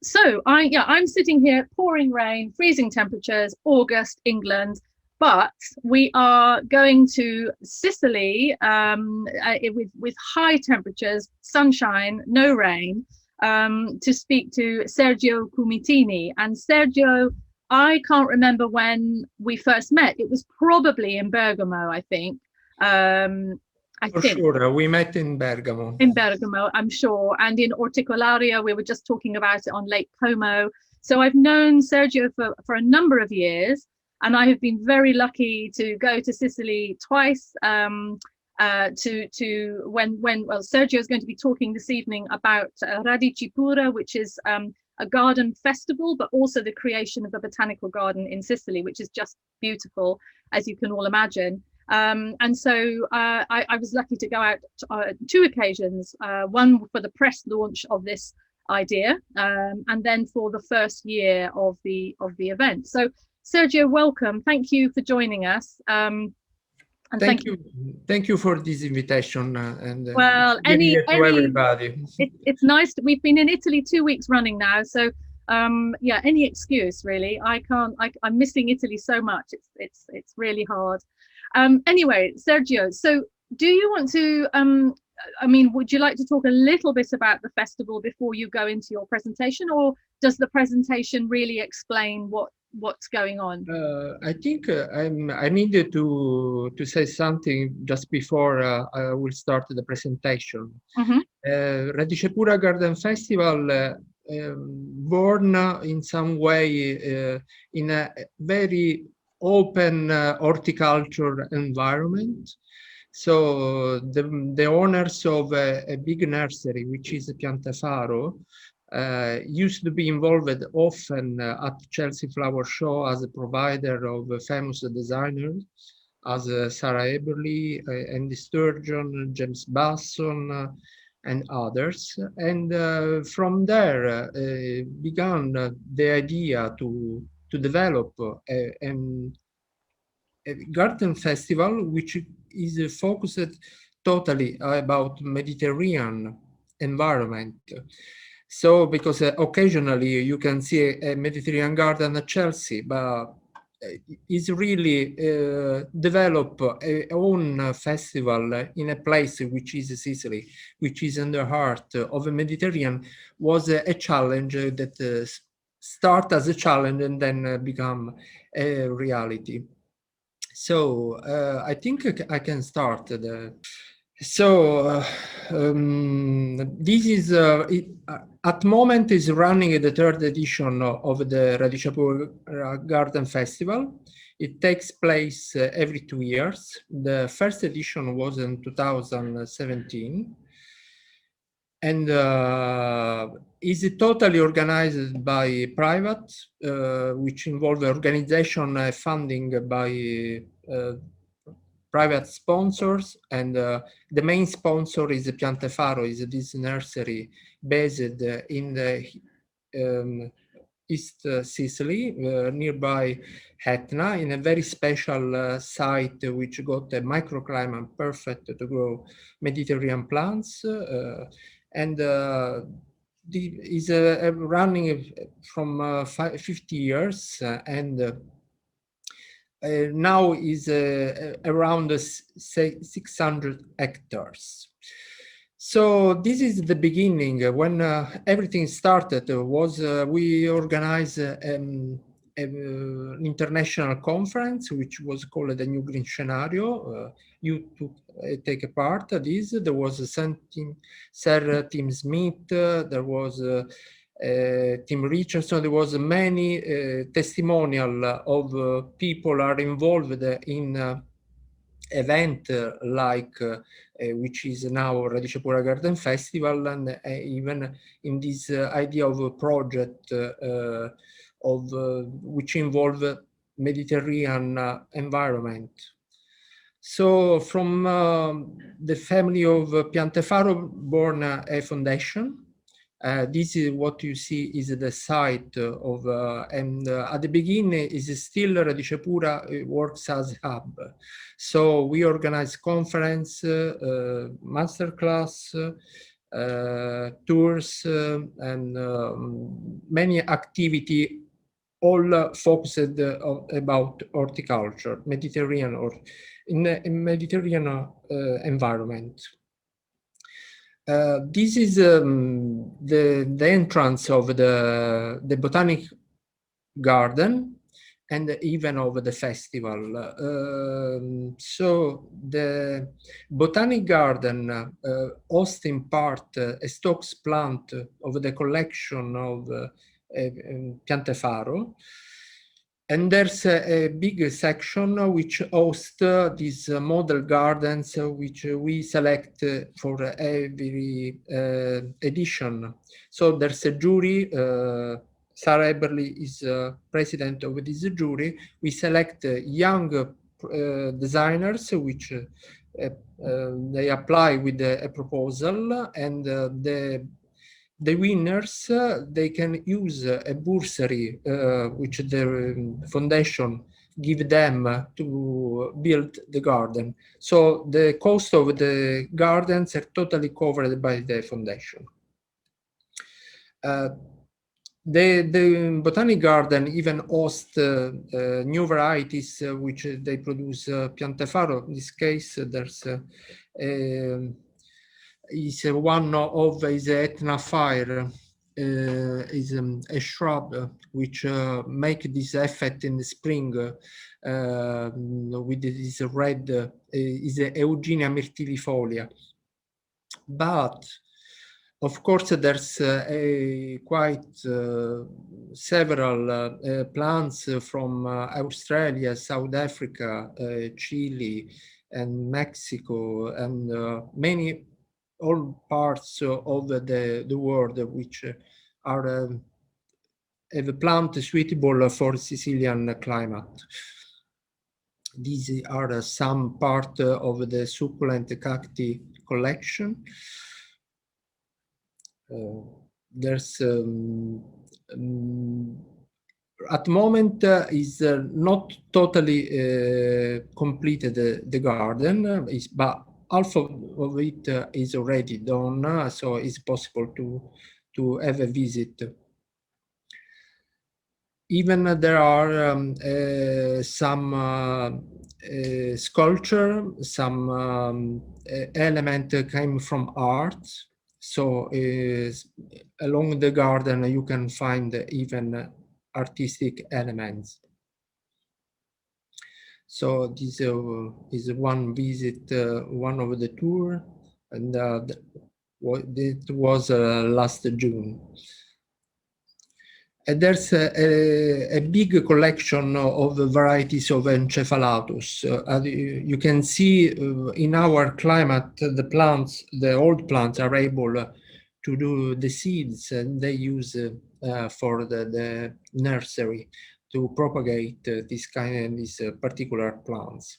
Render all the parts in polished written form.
So I'm sitting here, pouring rain, freezing temperatures, August, England, but we are going to Sicily with high temperatures, sunshine, no rain, to speak to Sergio Cumitini. And Sergio, I can't remember when we first met. It was probably in Bergamo, I think. For sure, we met in Bergamo. In Bergamo, I'm sure, and in Orticolaria, we were just talking about it on Lake Como. So I've known Sergio for a number of years, and I have been very lucky to go to Sicily twice. Well, Sergio is going to be talking this evening about Radicepura, which is a garden festival, but also the creation of a botanical garden in Sicily, which is just beautiful, as you can all imagine. And so I was lucky to go out two occasions, one for the press launch of this idea, and then for the first year of the event. So Sergio, welcome. Thank you for joining us. And thank you for this invitation, and well, everybody. It's nice. We've been in Italy 2 weeks running now, so yeah, any excuse really. I'm missing Italy so much. It's really hard. Anyway, Sergio, so do you want to, would you like to talk a little bit about the festival before you go into your presentation, or does the presentation really explain what's going on? I think I needed to say something just before I will start the presentation. Mm-hmm. Radicepura Garden Festival, born in some way in a very open horticulture environment. So the owners of a big nursery, which is Faro, used to be involved often at Chelsea Flower Show as a provider of famous designers, as Sarah Eberly, Andy Sturgeon, James Basson, and others. And from there began the idea to develop a garden festival which is focused totally about Mediterranean environment. So because occasionally you can see a Mediterranean garden at Chelsea, but is really develop a own festival in a place which is Sicily, which is in the heart of the Mediterranean, was a challenge that start as a challenge and then become a reality. So I think I can start. This is at the moment is running the third edition of the Radicepura Garden Festival. It takes place every 2 years. The first edition was in 2017. And is totally organized by private, which involve organization funding by private sponsors, and the main sponsor is Faro, is this nursery based in the East Sicily, nearby Etna, in a very special site which got a microclimate perfect to grow Mediterranean plants. And is running from 50 years and now is around 600 hectares. So this is the beginning. When everything started was we organized an international conference which was called the New Green Scenario. You took take a part of this. There was Sir Tim Smith, there was Tim Richardson, there was many testimonial of people are involved in event like which is now Radicepura Garden Festival, and even in this idea of a project of which involve Mediterranean environment. So from the family of Faro born a foundation. This is what you see is the site of, and at the beginning is still Radicepura works as a hub. So we organize conference, masterclass, tours, and many activity, all focused about horticulture, Mediterranean or in a Mediterranean environment. This is the entrance of the Botanic Garden and even of the festival. So the Botanic Garden hosts in part a stocks plant of the collection of Piante Faro. And there's a big section which hosts these model gardens which we select for every edition. So there's a jury. Sarah Eberly is president of this jury. We select young designers which they apply with a proposal, and the winners, they can use a bursary which the foundation give them to build the garden. So the cost of the gardens are totally covered by the foundation. The Botanic Garden even hosts new varieties which they produce Piante Faro. In this case, there's is one of is Etna fire, is a shrub which make this effect in the spring with this red, is Eugenia myrtillifolia. But of course, there's quite several plants from Australia, South Africa, Chile, and Mexico, and many all parts of the world which are have a plant suitable for Sicilian climate. These are some part of the succulent cacti collection. There's at the moment is not totally completed the garden, but half of it is already done, so it's possible to have a visit. Even there are some sculpture, some element came from art. So along the garden, you can find even artistic elements. So this is one visit, one of the tour, and it was last June. And there's a big collection of varieties of Encephalatus. You can see in our climate, the plants, the old plants are able to do the seeds, and they use for the nursery to propagate these particular plants.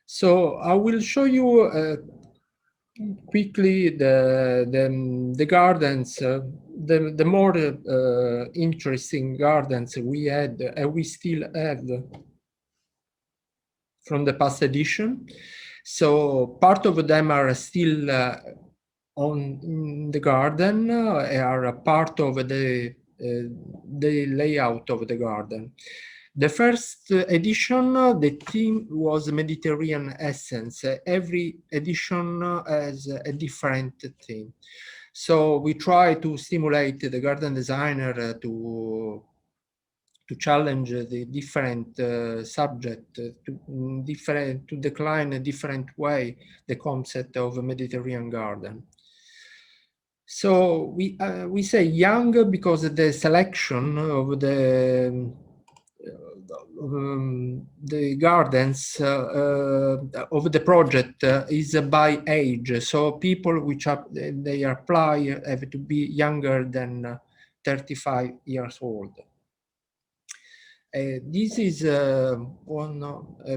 So I will show you quickly the gardens, the more interesting gardens we had, and we still have from the past edition. So part of them are still in the garden, are a part of the layout of the garden. The first edition, the theme was Mediterranean essence. Every edition has a different theme. So we try to stimulate the garden designer to challenge the different subject, to decline a different way the concept of a Mediterranean garden. So we say young because the selection of the gardens of the project is by age. So people which they apply have to be younger than 35 years old. This is one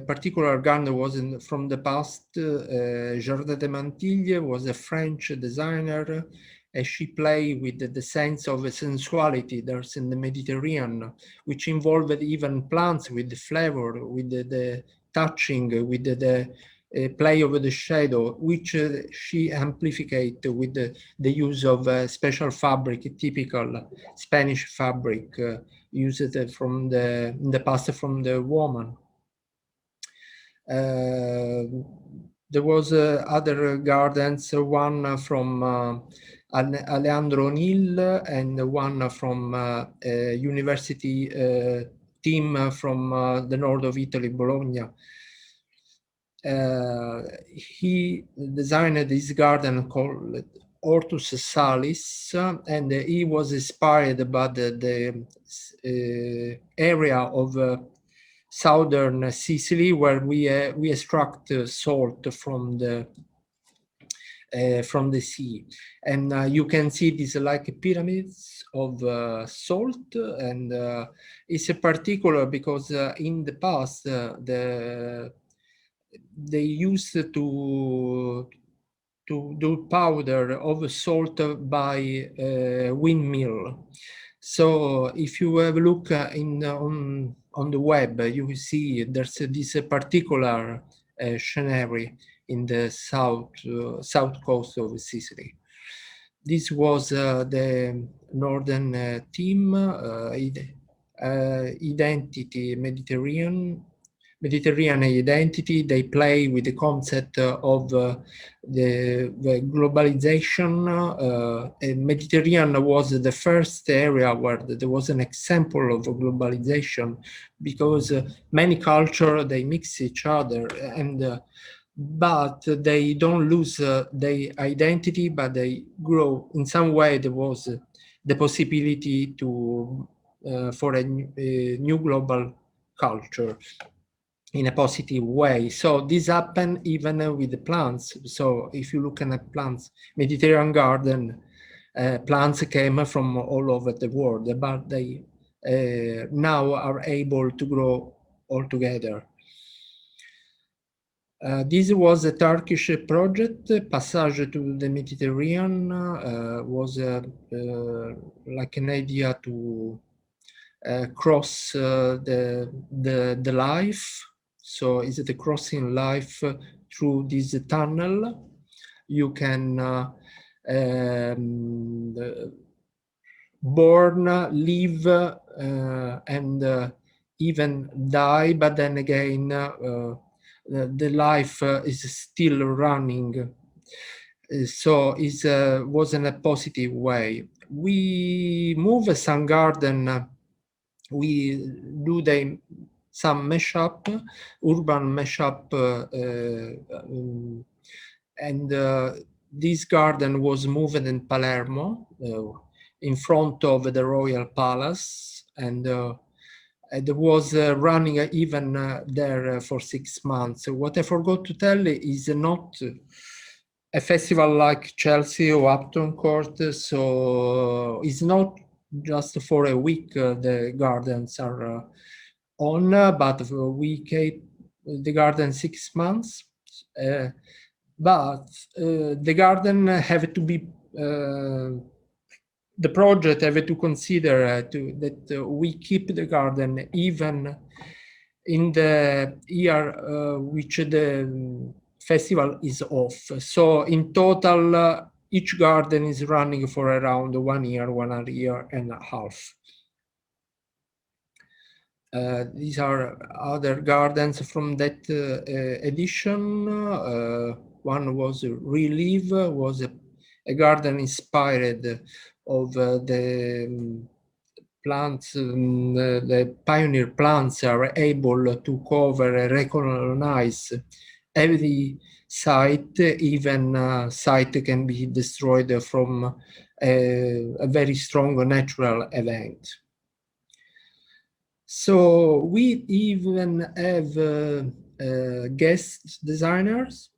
particular garden was from the past. Jardin de Mantille was a French designer, and she played with the sense of sensuality there's in the Mediterranean, which involved even plants with the flavor, with the touching, with the play of the shadow, which she amplified with the use of special fabric, typical Spanish fabric used from in the past from the woman. There was other gardens, one from Alejandro O'Neill and one from a university team from the north of Italy, Bologna. He designed this garden called Hortus Salis, and he was inspired by the area of southern Sicily, where we extract salt from the sea, and you can see these like pyramids of salt, and it's a particular because in the past they used to do powder of salt by windmill. So if you have a look on the web, you will see there's this particular scenery in the south coast of Sicily. This was the northern team, identity Mediterranean identity. They play with the concept of the globalization. Mediterranean was the first area where there was an example of globalization, because many cultures, they mix each other, and but they don't lose their identity, but they grow. In some way, there was the possibility to for a new global culture in a positive way. So this happened even with the plants. So if you look at plants, Mediterranean garden, plants came from all over the world, but they now are able to grow all together. This was a Turkish project. Passage to the Mediterranean was like an idea to cross the life. So is it a crossing life through this tunnel? You can born, live, and even die, but then again, the life is still running. So it was in a positive way. We move some garden. We do some mashup, urban mashup, and this garden was moved in Palermo, in front of the Royal Palace, and it was running even there for 6 months. What I forgot to tell is not a festival like Chelsea or Upton Court, so it's not just for a week the gardens are on, but we keep the garden 6 months. But the garden have to be, the project have to consider that we keep the garden even in the year which the festival is off. So in total, each garden is running for around 1 year, 1 year and a half. These are other gardens from that edition. One was Relive, was a garden inspired of the plants. The pioneer plants are able to cover and recognize every site. Even site can be destroyed from a very strong natural event. So we even have guest designers.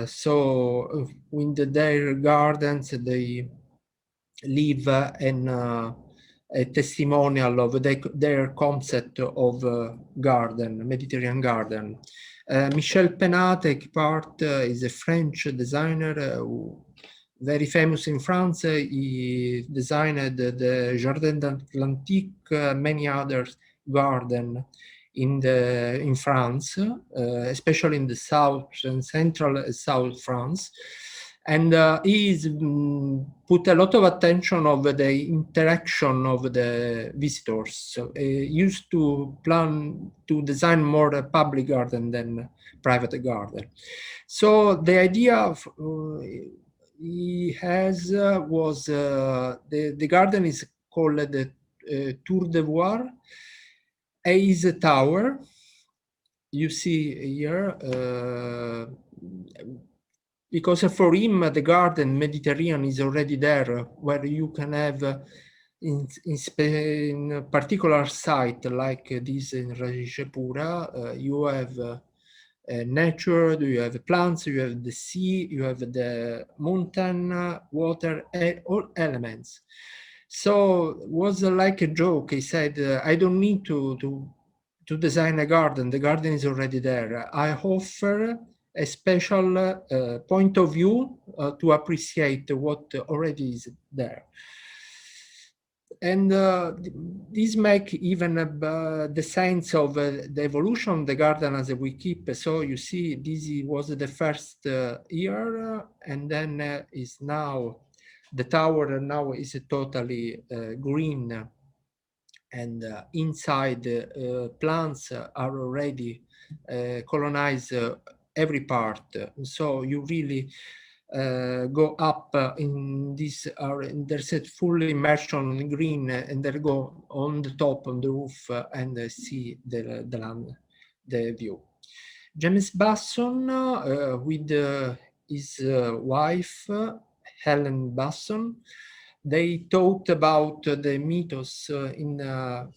So in their gardens, they leave a testimonial of their concept of garden, Mediterranean garden. Michel Penat part is a French designer very famous in France. He designed the Jardin d'Atlantique, many others garden in France, especially in the south and central South France. And he's put a lot of attention of the interaction of the visitors. So he used to plan to design more a public garden than private garden. So the idea of he has was the garden is called the Tour de Voir. Is a tower. You see here, because for him the garden Mediterranean is already there, where you can have in a particular site like this in Radicepura, you have nature, you have plants, you have the sea, you have the mountain, water, all elements. So it was like a joke. He said, I don't need to design a garden. The garden is already there. I offer a special point of view to appreciate what already is there. And this make even the sense of the evolution of the garden as we keep. So you see, this was the first year, and then is now the tower now is totally green, and inside plants are already colonize every part. So you really go up in this area, there's a full immersion in green, and they go on the top on the roof and see the land, the view. James Basson with his wife Helen Basson, they talked about the mythos in a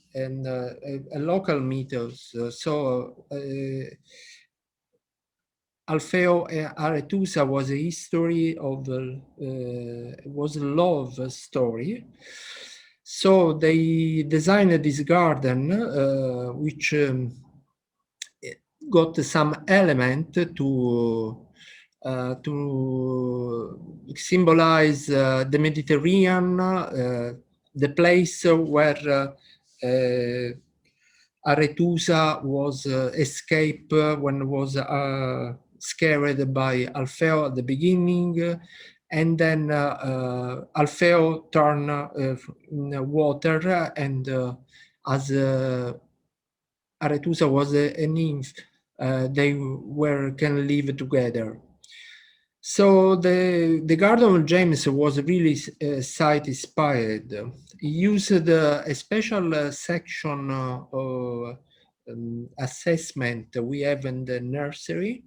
local mythos. So Alfeo Aretusa was a history of was a love story. So they designed this garden, which got some element to symbolize the Mediterranean, the place where Aretusa was escaped when was scared by Alfeo at the beginning, and then Alfeo turned in water, and as Aretusa was a nymph, they can live together. So the Garden of James was really site inspired. He used a special section of assessment we have in the nursery,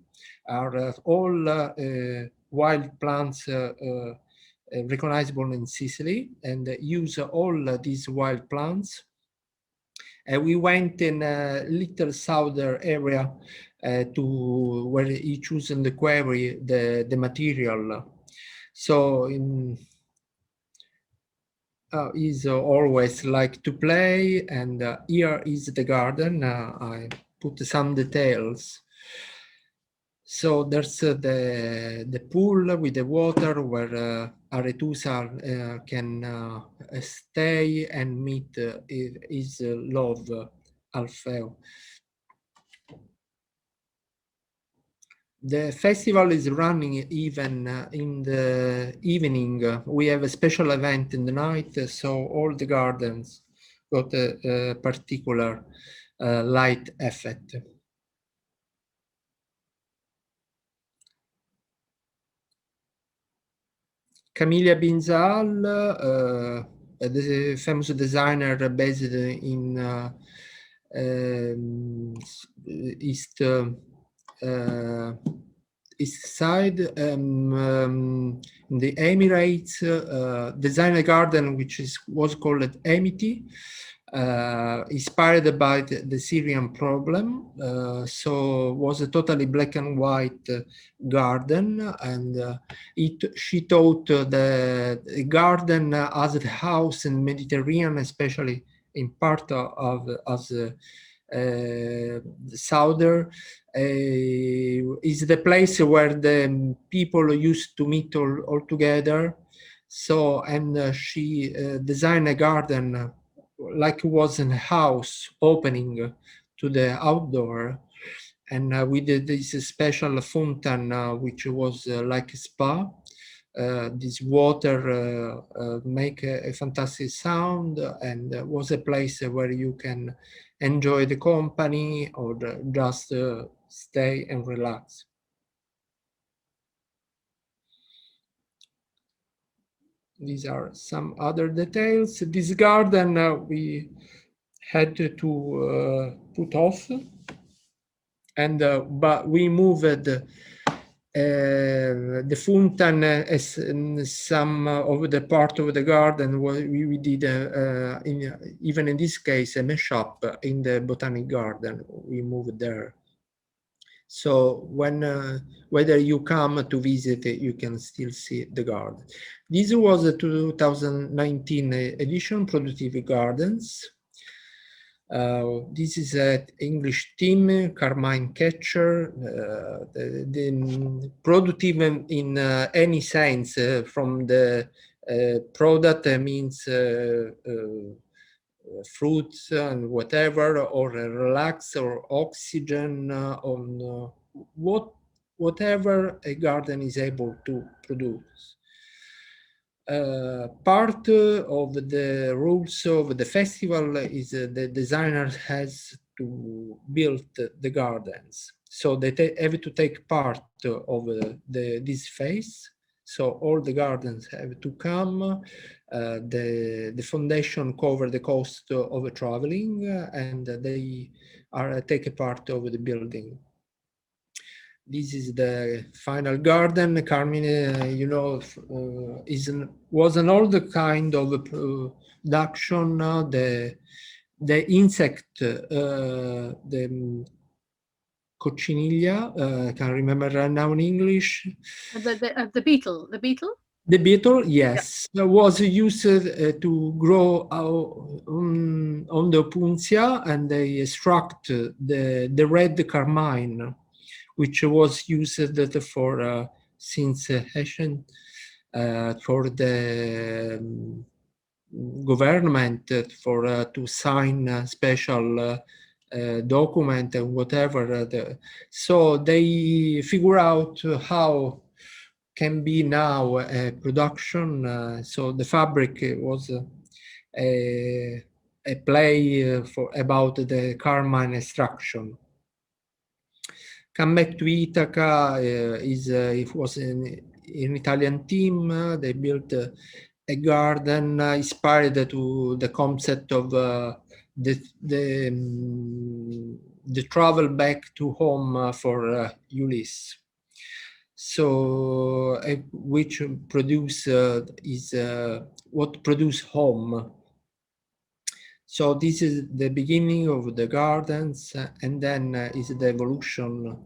are all wild plants recognizable in Sicily, and use all these wild plants. We went in a little southern area to where he chose in the quarry the material. So he's always like to play, and here is the garden. I put some details. So there's the pool with the water where Aretusa can stay and meet his love, Alfeo. The festival is running even in the evening. We have a special event in the night, so all the gardens got a particular light effect. Camilla Binzal, the famous designer based in East side, in the Emirates, design a garden which was called Amity, inspired by the Syrian problem. So was a totally black and white garden, and she thought the garden as a house in Mediterranean, especially in part of the southern, is the place where the people used to meet all together. So, and she designed a garden like it was a house opening to the outdoor. And we did this special fountain, which was like a spa. This water make a fantastic sound, and was a place where you can enjoy the company or just stay and relax. These are some other details. This garden we had to put off, and but we moved the fountain as some of the part of the garden. We did even in this case a mashup in the Botanic Garden. We moved there. So when whether you come to visit, you can still see the garden. This was a 2019 edition, Productive Gardens. This is an English team, Carmine Catcher. The productive in any sense, from the product means fruits and whatever, or relax or oxygen on whatever a garden is able to produce. Part of the rules of the festival is the designer has to build the gardens. So they have to take part of this phase. So all the gardens have to come. The foundation cover the cost of traveling, and they take a part of the building. This is the final garden. Carmine, you know, was an old kind of production. The insect, the coccinilla, I can't remember right now in English. The beetle, the beetle? The beetle, yes, was used to grow on the opuntia, and they extract the red carmine, which was used for since ancient for the government for to sign special document and whatever. So they figure out how can be now a production. So the fabric was a play for about the carmine extraction. Come back to Ithaca. It was an Italian team. They built a garden inspired to the concept of the travel back to home for Ulysses. So which produce is what produce home. So this is the beginning of the gardens, and then is the evolution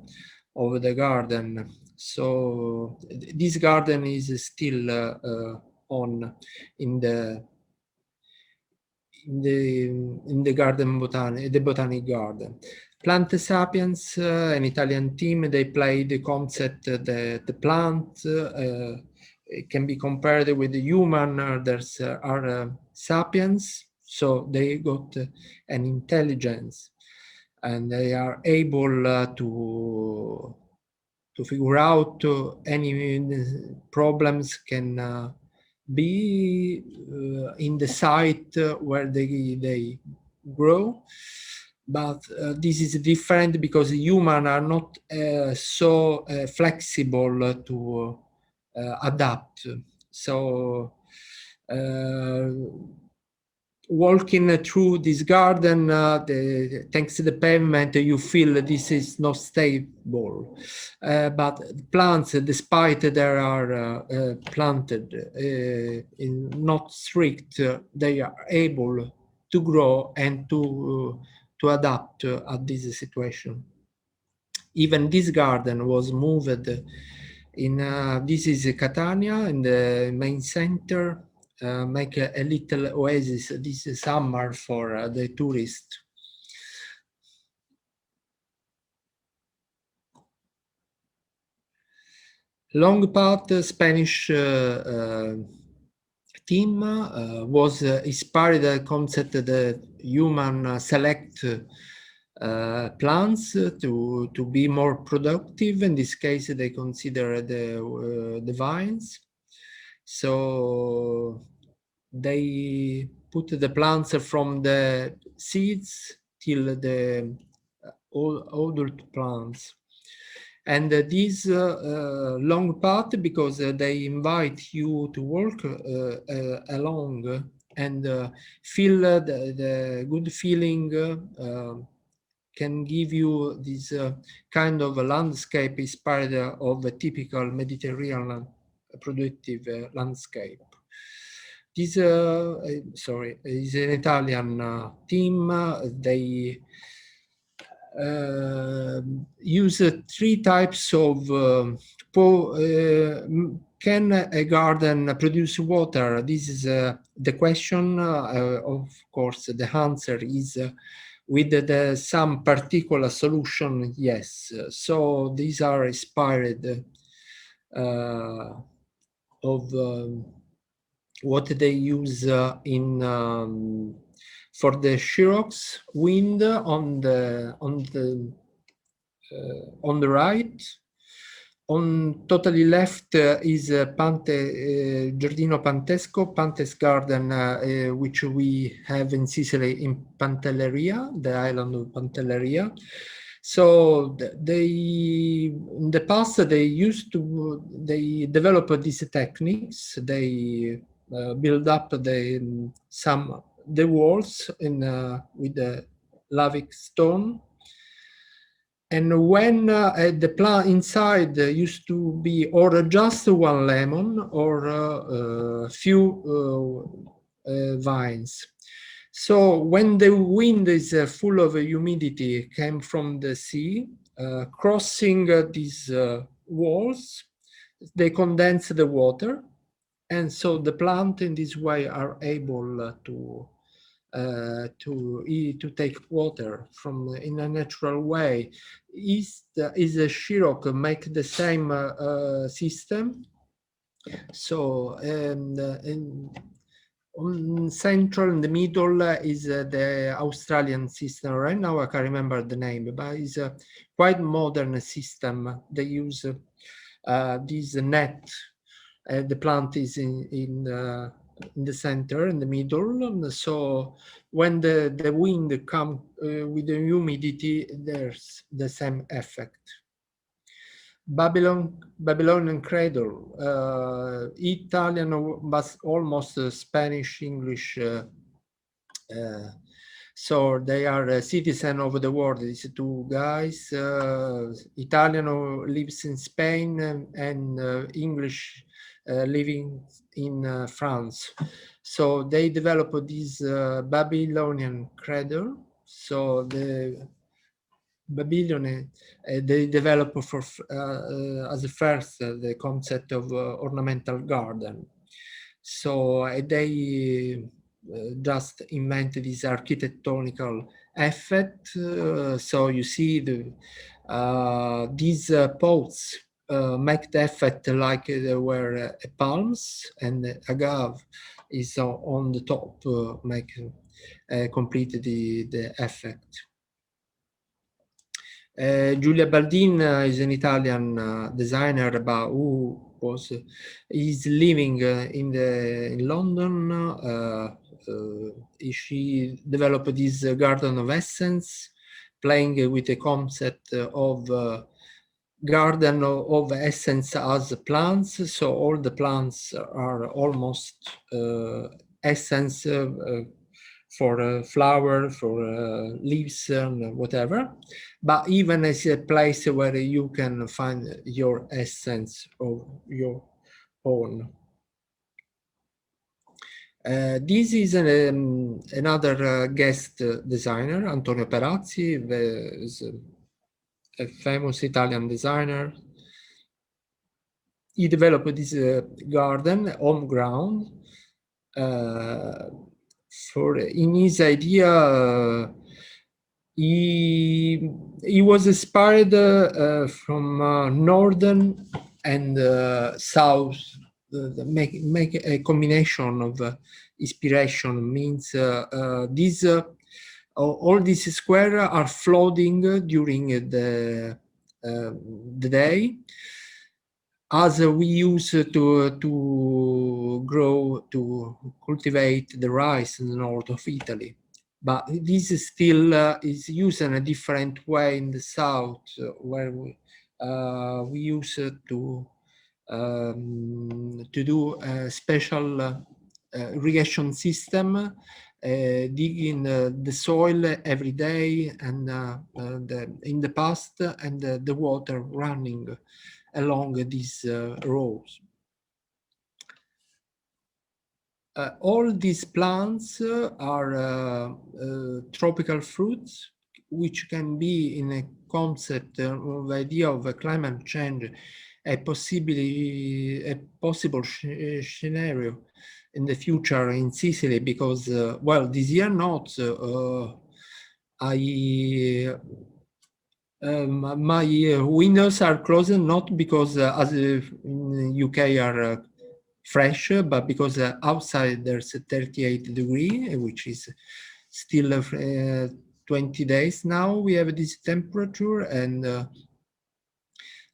of the garden. So this garden is still on in the garden the Botanic Garden. Plant Sapiens, an Italian team, they play the concept that the plant can be compared with the human. There's are sapiens, so they got an intelligence, and they are able to figure out any problems can be in the site where they grow. But this is different because humans are not so flexible to adapt. So walking through this garden, thanks to the pavement, you feel this is not stable. But plants, despite they are planted in not strict, they are able to grow and to adapt at this situation. Even this garden was moved in, this is Catania, in the main center, make a little oasis this summer for the tourists. Long Path Spanish team was inspired the concept that human select plants to be more productive. In this case, they consider the vines. So they put the plants from the seeds till the adult plants. And this long path, because they invite you to walk along and feel the good feeling, can give you this kind of a landscape inspired of a typical Mediterranean productive landscape. This, sorry, is an Italian team. They use three types of can a garden produce water? This is the question. Of course, the answer is with some particular solution, yes. So these are inspired of what they use for the Chirox wind on the right. On totally left is Giardino Pantesco, Pantes Garden, which we have in Sicily in Pantelleria, the island of Pantelleria. So in the past, they developed these techniques. They build up the walls with the lavic stone. And when the plant inside used to be or just one lemon or a few vines. So when the wind is full of humidity came from the sea, crossing these walls, they condense the water. And so the plant in this way are able to take water from in a natural way. Is a Chirox make the same system? So on central in the middle is the Australian system. Right now I can't remember the name, but it's a quite modern system. They use this net. The plant is in the center, in the middle. So when the wind comes with the humidity, there's the same effect. Babylonian cradle, Italian, but almost Spanish, English. So they are citizens of the world. These two guys, Italian who lives in Spain and English living in France. So they developed this Babylonian cradle. So the Babylonian, they developed for as a first the concept of ornamental garden. So they just invented this architectonical effect. So you see these pots make the effect like they were palms, and agave is on the top, make complete the effect. Giulia Baldin is an Italian designer, but who is living in London. She developed this garden of essence, playing with the concept of garden of essence as plants. So all the plants are almost essence for flower, for leaves, and whatever. But even as a place where you can find your essence of your own. This is another guest designer, Antonio Perazzi, is a famous Italian designer. He developed this garden, home ground. In his idea, he was inspired from northern and south. Make a combination of inspiration means this All these squares are flooding during the day, as we use to grow, to cultivate the rice in the north of Italy. But this is still is used in a different way in the south, where we use to do a special irrigation system, digging the soil every day, and in the past, and the water running along these rows. All these plants are tropical fruits, which can be, in a concept of idea of a climate change, a possible scenario in the future in Sicily, because well, this year not. My windows are closed, not because as in UK are fresh, but because outside there's 38 degrees, which is still 20 days now we have this temperature, and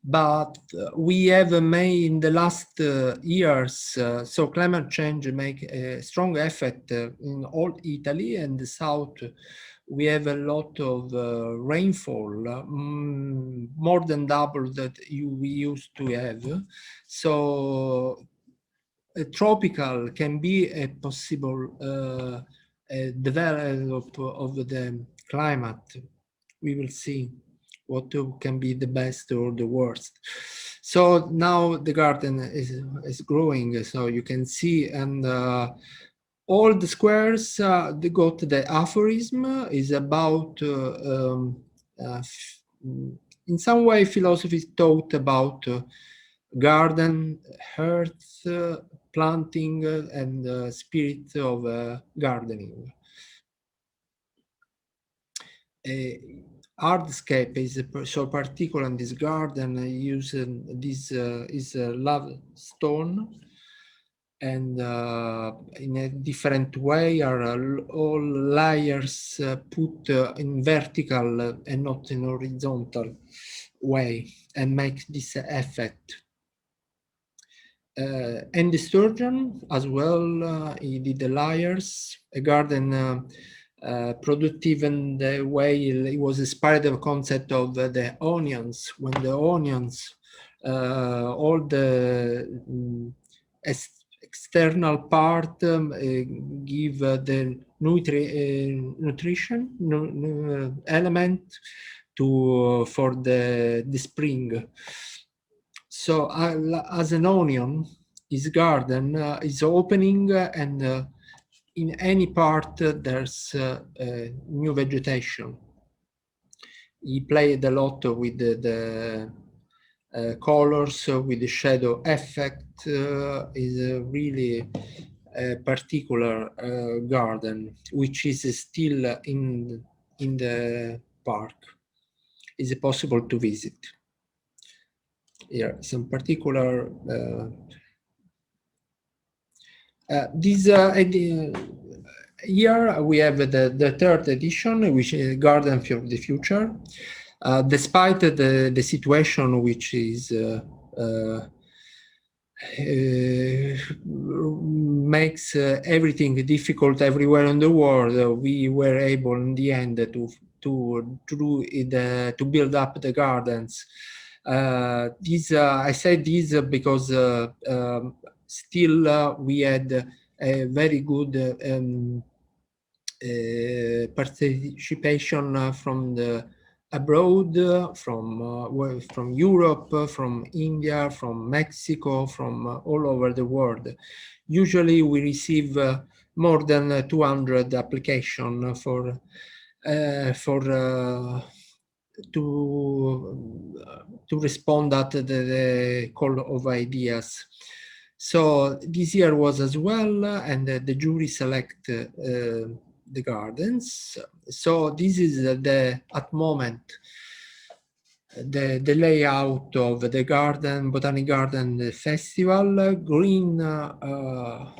but we have made in the last years, so climate change make a strong effect in all Italy and the south. We have a lot of rainfall, more than double that we used to have. So a tropical can be a possible development of the climate. We will see what can be the best or the worst. So now the garden is growing, so you can see, and all the squares they got the aphorism is about in some way philosophy taught about garden, earth, planting, and spirit of gardening. Hardscape is so particular in this garden, using this is lava stone, and in a different way are all layers put in vertical and not in horizontal way, and make this effect. And the sturgeon as well, he did the layers. A garden productive in the way it was inspired of the concept of the onions. When the onions, all the external part give the nutrition element to for the spring. So as an onion, his garden is opening, and in any part there's new vegetation. He played a lot with the colors, with the shadow effect. Is a really particular garden, which is still in the park. Is possible to visit. Here, some particular here we have the third edition, which is Garden of the Future. Despite the situation which is makes everything difficult everywhere in the world, we were able in the end to build up the gardens. I say this because still we had a very good participation from the abroad, from Europe, from India, from Mexico, from all over the world. Usually we receive more than 200 applications to respond at the call of ideas. So this year was as well, and the jury select the gardens. So this is at moment the layout of the Botanical Garden Festival. Green are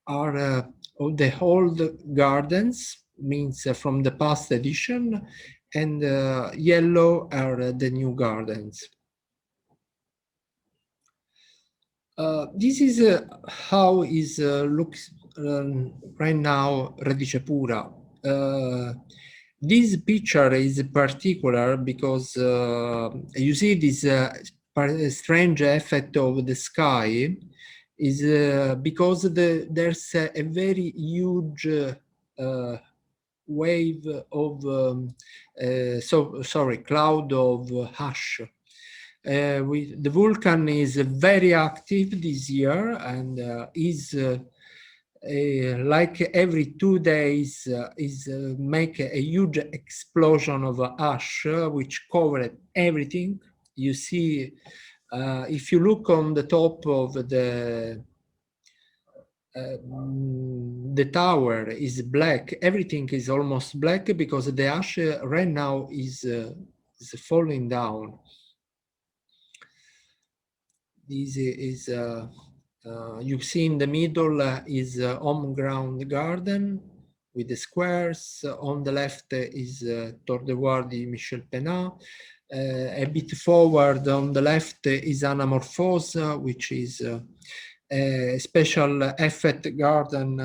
the old gardens, means from the past edition, and yellow are the new gardens. This is how is looks right now Radicepura. This picture is particular because you see this strange effect of the sky is because there's a very huge wave of cloud of ash. The volcano is very active this year and is like every 2 days is make a huge explosion of ash which covered everything. You see, if you look on the top of the tower is black. Everything is almost black because the ash right now is falling down. This is you see in the middle is home ground garden with the squares. On the left is Tordevoir di Michel Penat. A bit forward on the left is Anamorphose, which is a special effect garden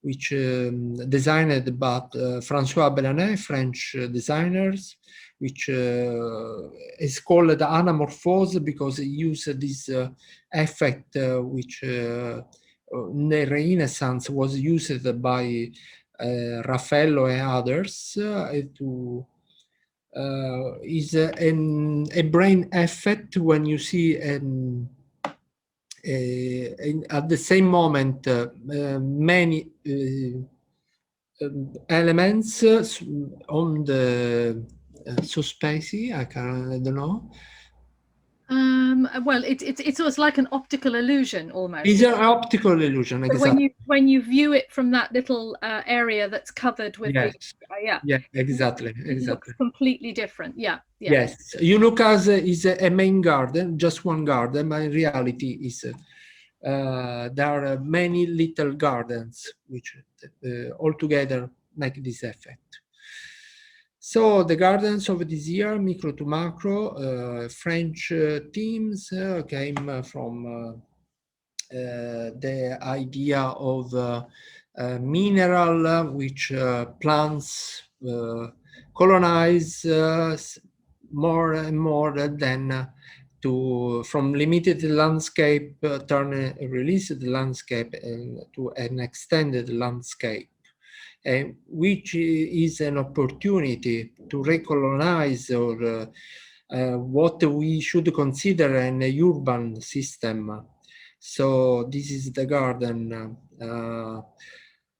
which designed by François Belanet, French designers, which is called anamorphose because it used this effect which in the Renaissance was used by Raffaello and others to is a brain effect when you see at the same moment many elements on the subspace. I don't know. Well, it's like an optical illusion almost. It's an optical illusion, exactly. When you view it from that little area that's covered with yeah, exactly. It looks completely different. Yes, you look as is a main garden, just one garden, but in reality is there are many little gardens which all together make this effect. So the gardens of this year, micro to macro, French teams came from the idea of mineral which plants colonize more and more than from limited landscape release the landscape to an extended landscape. Which is an opportunity to recolonize or what we should consider an urban system. So this is the garden.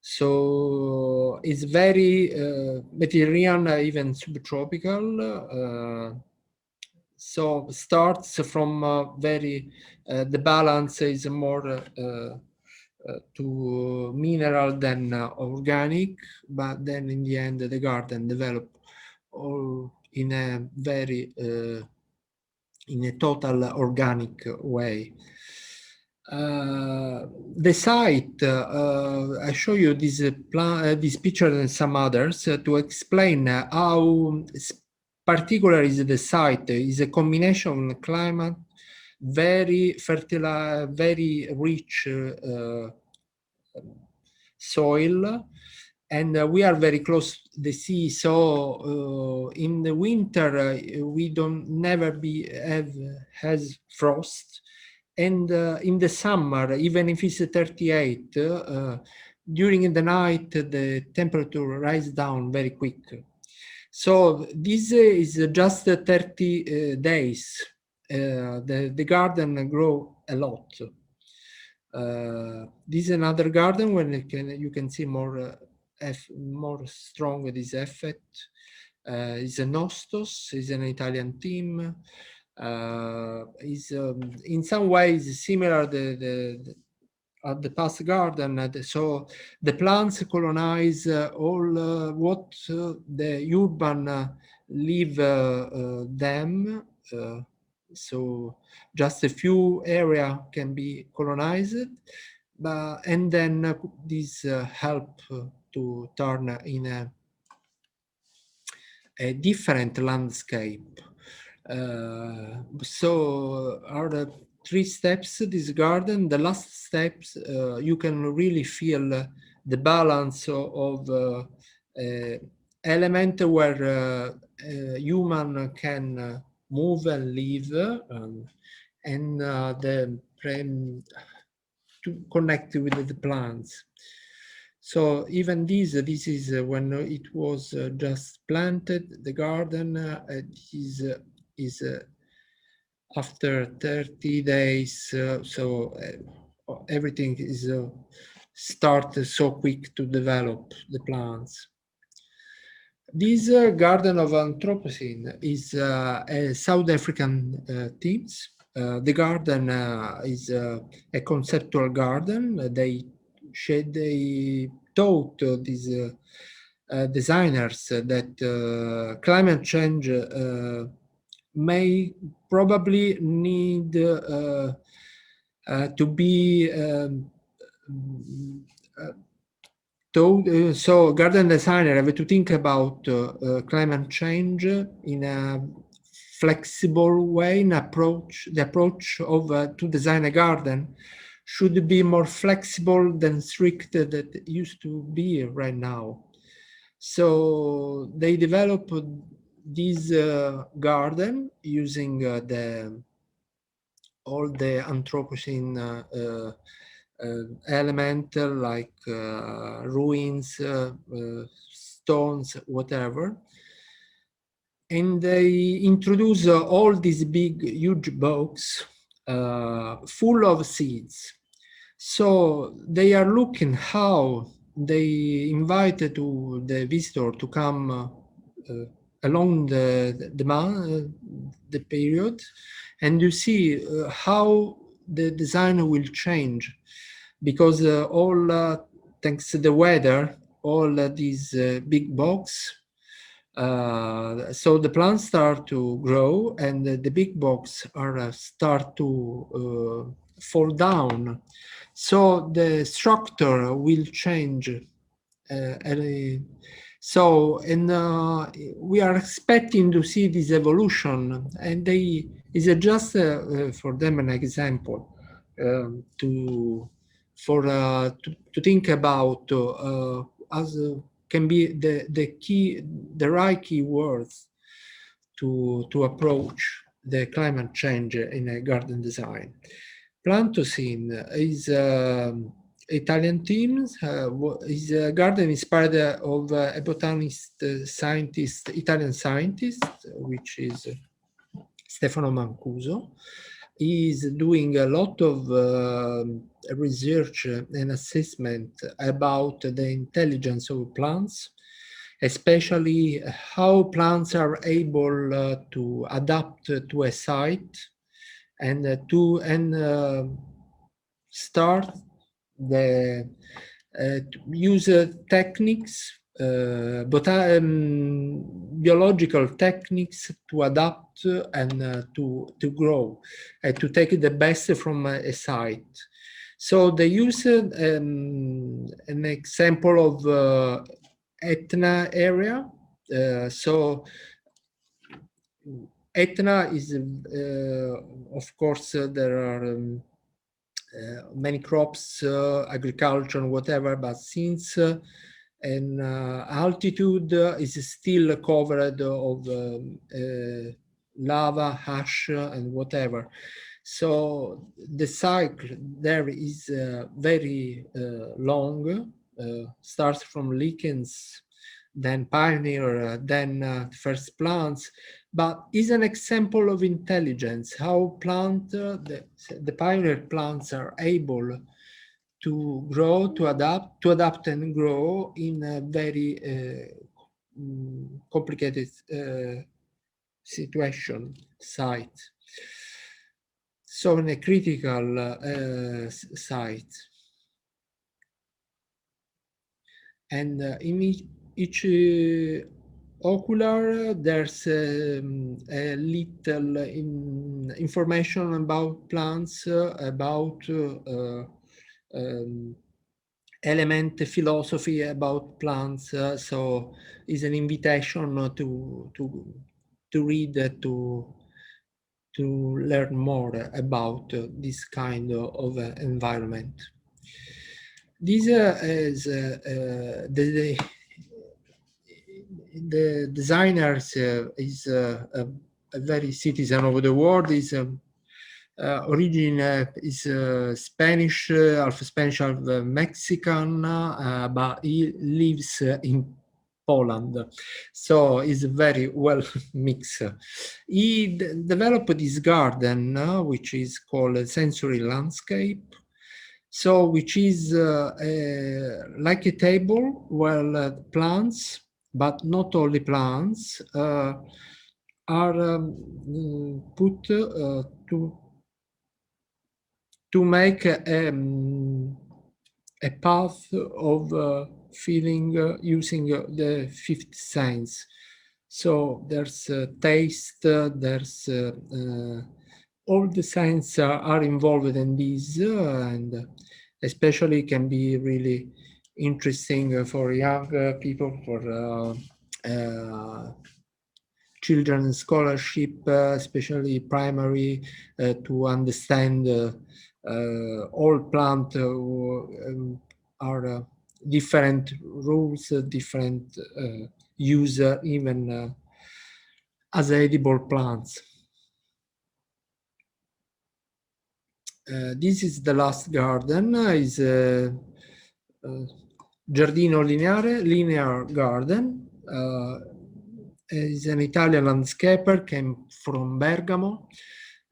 So it's very Mediterranean, even subtropical. So starts from very, the balance is more to mineral than organic, but then in the end the garden developed all in a very in a total organic way. The site, I show you this this picture and some others to explain how particular is the site. Is a combination of climate, very fertile, very rich soil, and we are very close to the sea. So in the winter we don't never has frost, and in the summer, even if it's 38, during the night the temperature rises down very quick. So this is just 30 days. The garden grow a lot. This is another garden when you can see more strong this effect. Is a Nostos, is an Italian team. Is in some ways similar at the past garden. So the plants colonize all what the urban leave them. So just a few area can be colonized, and then this help to turn in a different landscape. So are the three steps this garden. The last steps you can really feel the balance of element where human can move and live, and to connect with the plants. So even this is when it was just planted, the garden is after 30 days, so everything is start so quick to develop the plants. This garden of Anthropocene is a South African themes. The garden is a conceptual garden. They taught these designers that climate change may probably need to be so garden designer have to think about climate change in a flexible way. The approach of to design a garden should be more flexible than strict that it used to be right now. So they developed this garden using all the Anthropocene element like ruins, stones, whatever. And they introduce all these big, huge box full of seeds. So they are looking how they invited to the visitor to come along the period, and you see how the design will change, because thanks to the weather, all these big box, so the plants start to grow, and the big box are start to fall down. So the structure will change. So, and we are expecting to see this evolution, and they is just for them an example to think about as can be the right keywords to approach the climate change in a garden design. Plantocene is Italian teams. Is a garden inspired of a botanist, Italian scientist, which is Stefano Mancuso. He is doing a lot of research and assessment about the intelligence of plants, especially how plants are able to adapt to a site and start the use techniques, biological techniques to adapt and to grow, to take the best from a site. So they use an example of Etna area. So Etna is, of course, there are many crops, agriculture, whatever, but since an altitude is still covered of lava, ash, and whatever. So the cycle there is very long, starts from lichens, then pioneer, then first plants, but is an example of intelligence, how the pioneer plants are able to grow, to adapt and grow in a very complicated site. So in a critical site. And in each ocular, there's a little information about plants, about element philosophy about plants. So it's an invitation to read, to learn more about this kind of environment. This is the designers is a very citizen of the world. Is origin is Spanish, half Spanish, half Mexican, but he lives in Poland, so it's very well mixed. He developed this garden, which is called Sensory Landscape. So, which is like a table where plants, but not only plants, are put to make a path of feeling using the fifth sense. So there's taste, there's all the senses are involved in this, and especially can be really interesting for young people, for children's scholarship, especially primary, to understand all plants are different rules, different use, even as edible plants. This is the last garden, is Giardino Lineare, linear garden. Is an Italian landscaper, came from Bergamo,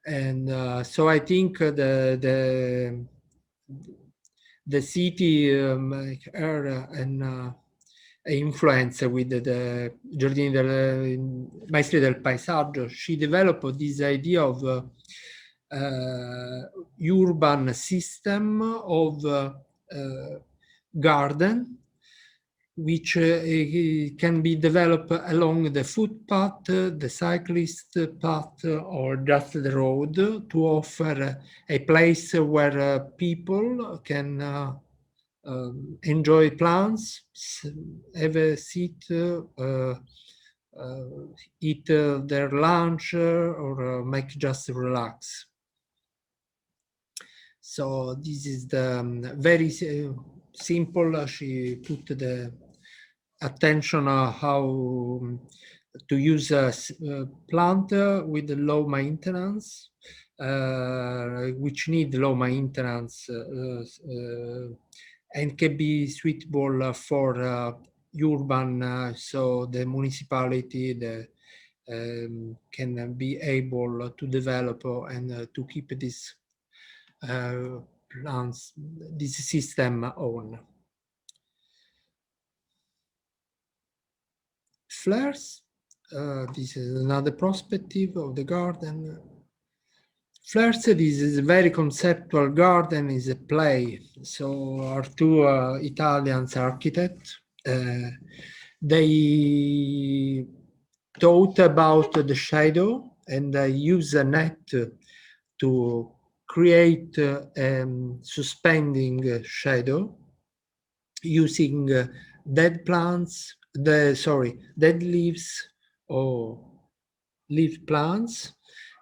and so I think the city are an influence with the Giardini del Maestri del Paesaggio. She developed this idea of urban system of garden, which can be developed along the footpath, the cyclist path, or just the road, to offer a place where people can enjoy plants, have a seat, eat their lunch, or make just relax. So this is the very simple. She put the attention on how to use a plant with low maintenance, which need low maintenance and can be suitable for urban, so the municipality can be able to develop and to keep this plants, this system on. Flares, this is another perspective of the garden. Flares, this is a very conceptual garden, is a play. So our two Italian architects, they thought about the shadow and use a net to create suspending shadow using dead plants, dead leaves or leaf plants,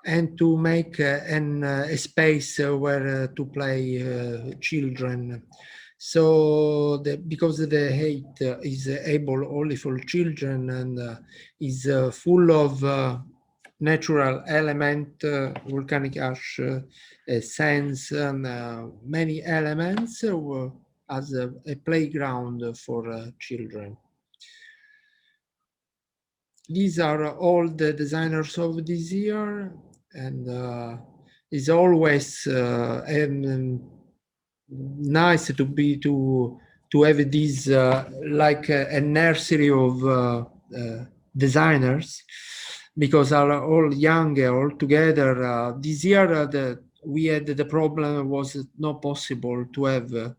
and to make a space where to play children. So because the height is able only for children and is full of natural element, volcanic ash, sands, and many elements as a playground for children. These are all the designers of this year, and it's always nice to have this like a nursery of designers, because are all young all together. This year we had the problem was not possible to have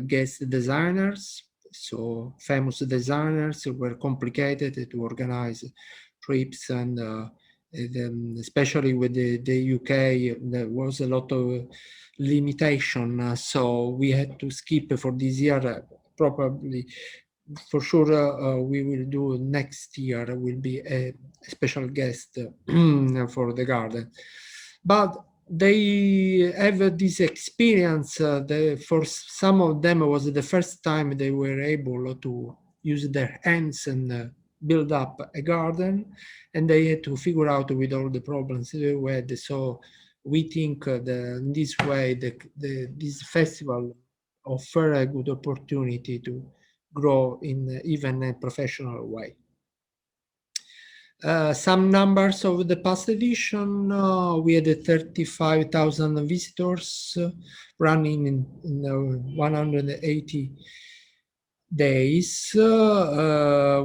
guest designers, so famous designers were complicated to organize trips and especially with the UK, there was a lot of limitation, so we had to skip for this year. Probably, for sure, we will do next year. Will be a special guest for the garden, but they have this experience. For some of them, it was the first time they were able to use their hands and build up a garden, and they had to figure out with all the problems they had. So we think in this way this festival offer a good opportunity to grow in even a professional way. Some numbers of the past edition, we had 35,000 visitors running in 180 days.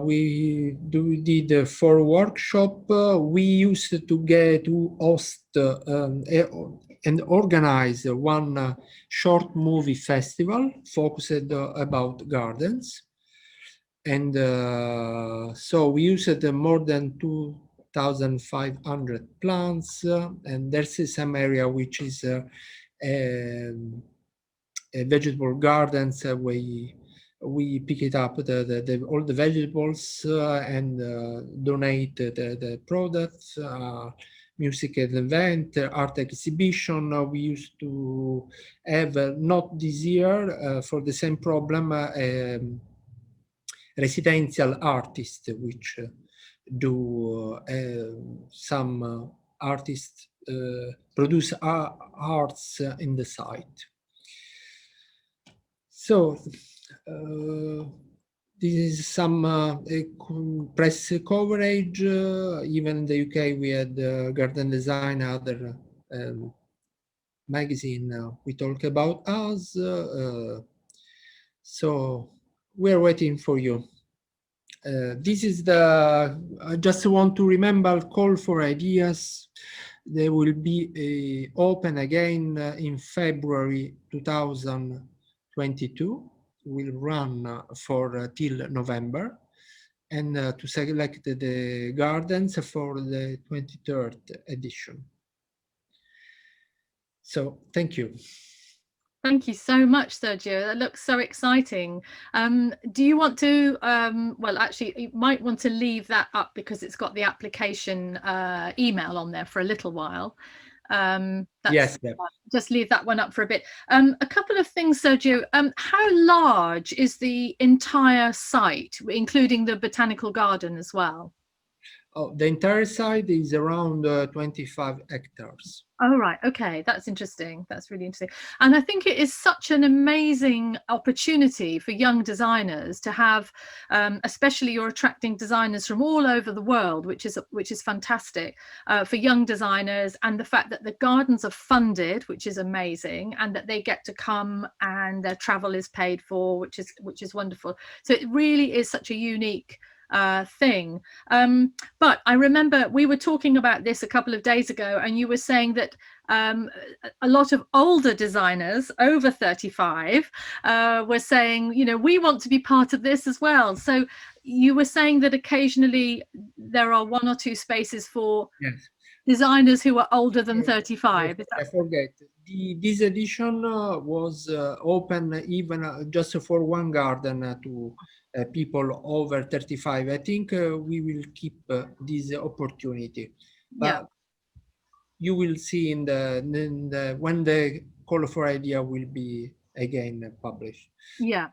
We did 4 workshops. We used to host and organize one short movie festival focused about gardens. And so we used more than 2,500 plants, and there's some area which is vegetable gardens. We pick it up all the vegetables and donate the products. Music event, art exhibition. We used to have not this year for the same problem. Residential artists which do some artists produce arts in the site. So this is some press coverage. Even in the UK we had Garden Design, other magazine we talk about us. So we're waiting for you. This is I just want to remember call for ideas. They will be open again in February 2022. Will run for till November, and to select the gardens for the 23rd edition. So thank you. Thank you so much, Sergio. That looks so exciting. Do you want to, well, actually, you might want to leave that up because it's got the application email on there for a little while. Yes. Just leave that one up for a bit. A couple of things, Sergio. How large is the entire site, including the botanical garden as well? Oh, the entire site is around 25 hectares. Oh, right. Okay. That's interesting. That's really interesting. And I think it is such an amazing opportunity for young designers to have, especially you're attracting designers from all over the world, which is fantastic for young designers. And the fact that the gardens are funded, which is amazing, and that they get to come and their travel is paid for, which is wonderful. So it really is such a unique thing. But I remember we were talking about this a couple of days ago, and you were saying that a lot of older designers over 35 were saying, you know, we want to be part of this as well. So you were saying that occasionally there are 1 or 2 spaces for designers who are older than 35. I forget. This edition was open even just for one garden to people over 35. I think we will keep this opportunity, but you will see in the when the call for idea will be again published. Yeah.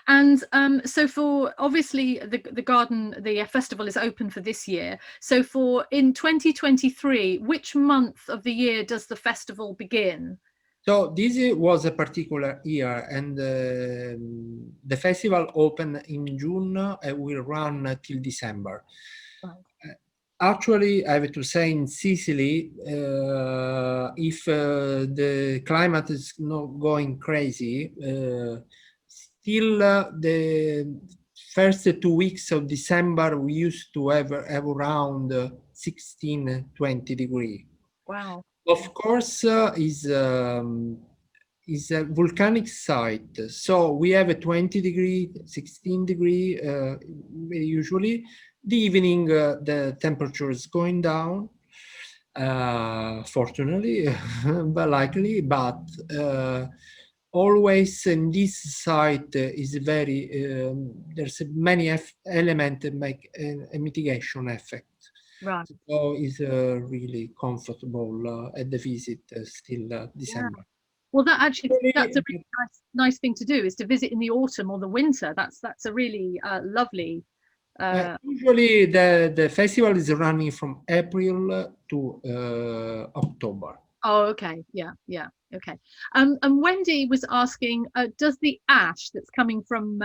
And so for obviously the garden, the festival is open for this year. So for in 2023, which month of the year does the festival begin? So this was a particular year, and the festival opened in June and will run till December. Right. Actually, I have to say in Sicily, if the climate is not going crazy, still the first 2 weeks of December, we used to have around 16-20 degrees. Wow. Of course, is a volcanic site, so we have a 20 degree, 16 degree usually. The evening, the temperature is going down, fortunately, but likely, but always in this site is very, there's many elements that make a mitigation effect. Right. So it's really comfortable at the visit still Yeah. December. Well, that's a Usually, really nice thing to do, is to visit in the autumn or the winter. That's a really lovely. usually the festival is running from April to October. Oh, okay. Yeah, yeah. Okay. And Wendy was asking, does the ash that's coming from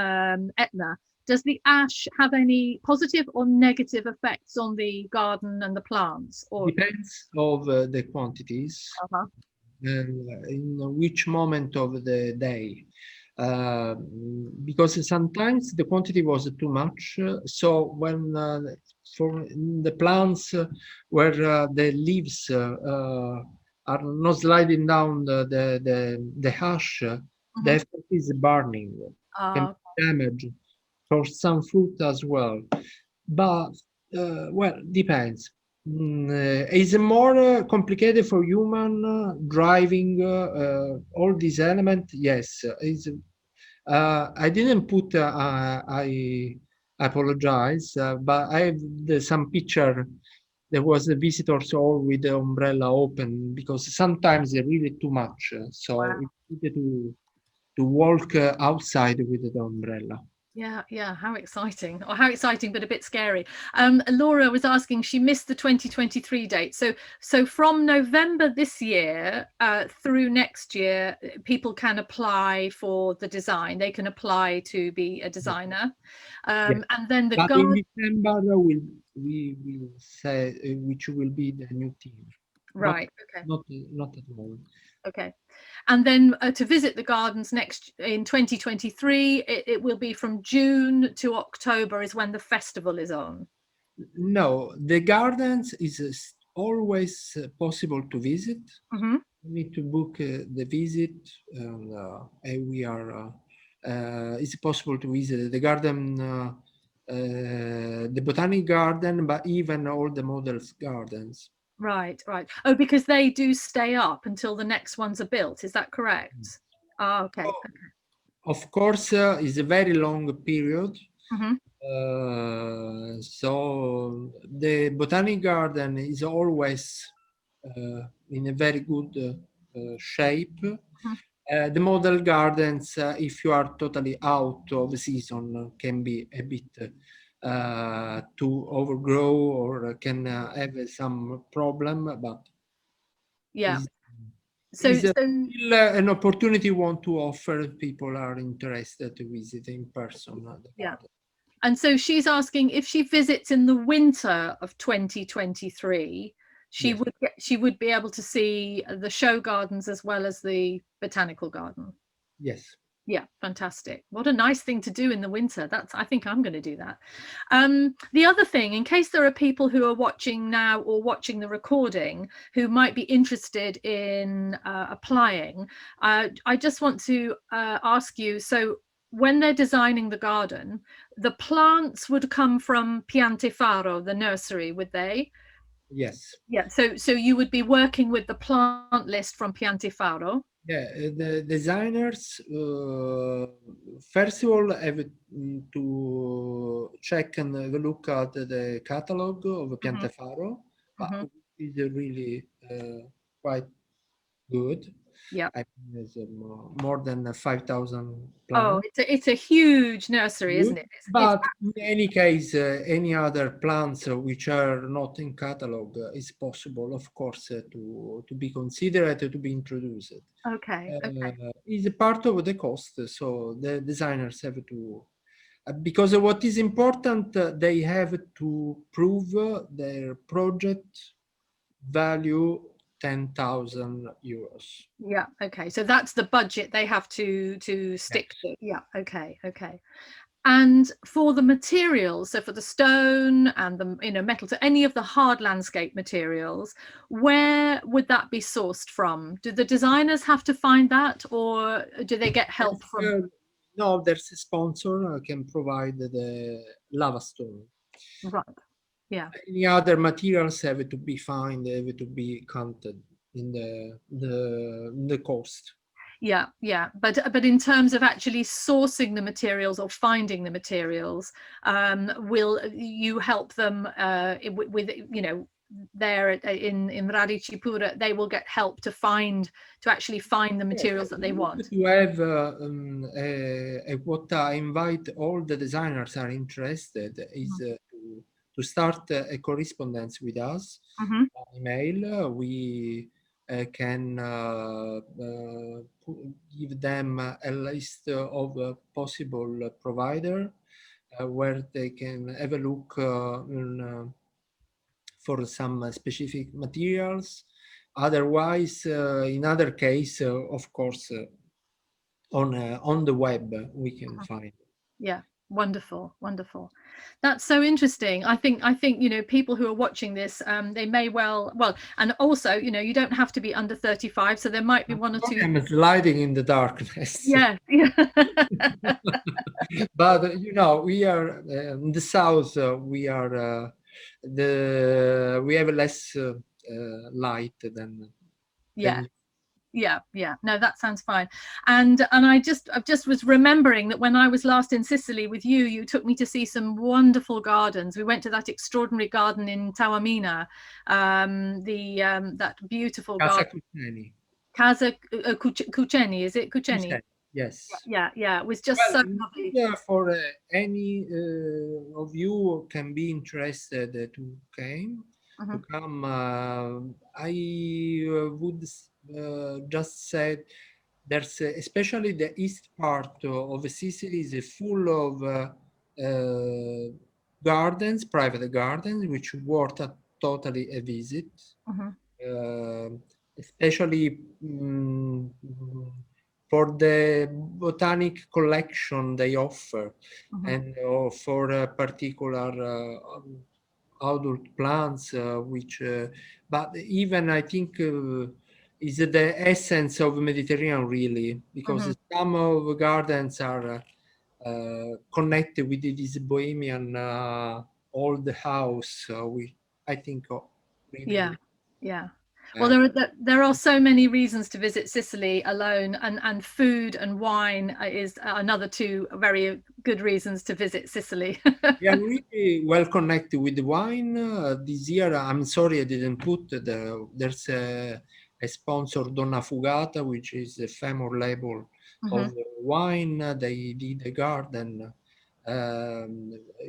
Etna, does the ash have any positive or negative effects on the garden and the plants? Or Depends of the quantities uh-huh. and in which moment of the day. Because sometimes the quantity was too much. So when for the plants where the leaves are not sliding down the ash, the Mhm. effect is burning, can Uh, damage for some fruit as well. But well, depends. It's more complicated for human driving all these elements. Yes, is I didn't put. I apologize, but I have some picture. There was a visitors all with the umbrella open because sometimes they're really too much. So wow. it's needed to walk outside with the umbrella. Yeah, yeah, how exciting. Or how exciting, but a bit scary. Laura was asking, she missed the 2023 date. So from November this year through next year, people can apply for the design. They can apply to be a designer. Yes. And then the But in guard, December, we will say which will be the new team. Not right, okay. not at the moment. Okay. And then to visit the gardens next in 2023, it will be from June to October is when the festival is on. No, the gardens is always possible to visit. Hmm. You need to book the visit, and we are. It's possible to visit the garden, the botanic garden, but even all the models gardens. Right, right. Oh, because they do stay up until the next ones are built. Is that correct? Ah, okay. So, of course, it's a very long period. Hmm. So the botanic garden is always in a very good shape. The model gardens, if you are totally out of season, can be a bit to overgrow or can have some problem, but Yeah. is So, is so still an opportunity we want to offer if people are interested to visit in person the yeah. garden. And so she's asking if she visits in the winter of 2023, Yes. she would be able to see the show gardens as well as the botanical garden. Yes. Yeah, fantastic. What a nice thing to do in the winter. I think I'm going to do that. The other thing, in case there are people who are watching now or watching the recording who might be interested in applying, I just want to ask you, so when they're designing the garden, the plants would come from Faro, the nursery, would they? Yes. Yeah, so you would be working with the plant list from Faro. Yeah, the designers first of all have to check and have a look at the catalog of Hmm. Piantafaro, but Hmm. it's really quite good. Yeah. I think there's more than 5,000 Oh, plants. it's a huge nursery, isn't Good. it? It's But in any case, any other plants which are not in catalog is possible, of course, to be considered, to be introduced. okay. Okay. Is a part of the cost, so the designers have to, because what is important, they have to prove their project value 10,000 euros. Yeah. Okay. So that's the budget they have to stick Yes. to. Yeah. Okay. Okay. And for the materials, so for the stone and the metal, to any of the hard landscape materials, where would that be sourced from? Do the designers have to find that, or do they get help Yes, from? no, there's a sponsor can provide the lava stone. Right. Yeah. Any other materials have to be found, have to be counted in the cost. Yeah, yeah, but in terms of actually sourcing the materials or finding the materials, will you help them with, you know, there in Radicepura, they will get help to actually find the materials that they want. To have what I invite all the designers are interested is to start a correspondence with us Mm-hmm. by email. We can give them a list of possible provider where they can have a look for some specific materials. Otherwise, in other case, of course, on the web we can find. Yeah, wonderful, wonderful. That's so interesting. I think you know, people who are watching this, they may well, and also, you know, you don't have to be under 35, so there might be one or two. I'm sliding in the darkness. Yeah, yeah. But you know, we are in the south. We are we have less light than. Yeah. Yeah, yeah. No, that sounds fine. And I just was remembering that when I was last in Sicily with you, you took me to see some wonderful gardens. We went to that extraordinary garden in Taormina, that beautiful Casa garden. Cumitini. Casa Cuceni, is it Cuceni? Yes. Yeah, yeah. It was just Well, so lovely. for any of you who can be interested to come, I would just say there's especially the east part of Sicily is full of gardens, private gardens, which worth totally a visit. Uh, Especially for the botanic collection they offer, and for particular adult plants, which, but even I think is the essence of Mediterranean really, because some of the gardens are connected with this bohemian old house, we I think really Yeah, yeah. Well, there are so many reasons to visit Sicily alone, and food and wine is another two very good reasons to visit Sicily. we are really well connected with the wine. This year, I'm sorry I didn't put there's a sponsor, Donna Fugata, which is a famous label of wine. They did a garden,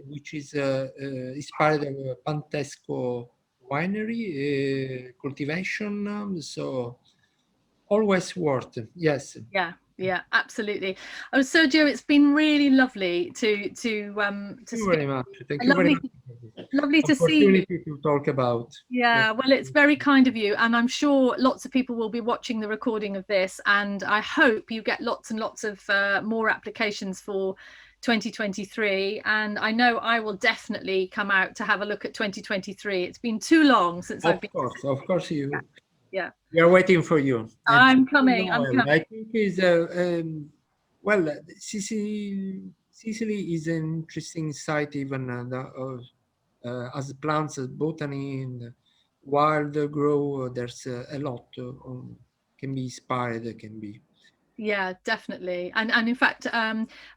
which is inspired of Pantesco winery cultivation. So always worth, yes. Yeah, yeah, absolutely. Oh, Sergio, it's been really lovely to Thank you speak. very much. Thank you very much for this Lovely to see you. opportunity to talk about. Yeah, well, it's very kind of you, and I'm sure lots of people will be watching the recording of this, and I hope you get lots and lots of more applications for 2023. And I know I will definitely come out to have a look at 2023. It's been too long since I've been. Of course, Yeah, we are waiting for you. And I'm coming. I think is well, Sicily is an interesting site, even as plants, as botany, and wild grow. There's a lot can be inspired. Can be. Yeah, definitely. And in fact,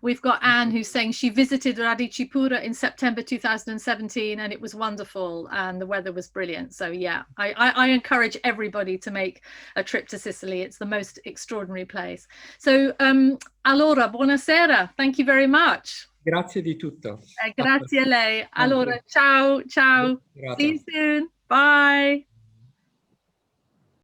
we've got Anne who's saying she visited Radicepura in September 2017 and it was wonderful and the weather was brilliant. So yeah, I encourage everybody to make a trip to Sicily. It's the most extraordinary place. So allora, buonasera. Thank you very much. Grazie di tutto. Grazie a lei. Allora, ciao, ciao. See you soon. Bye.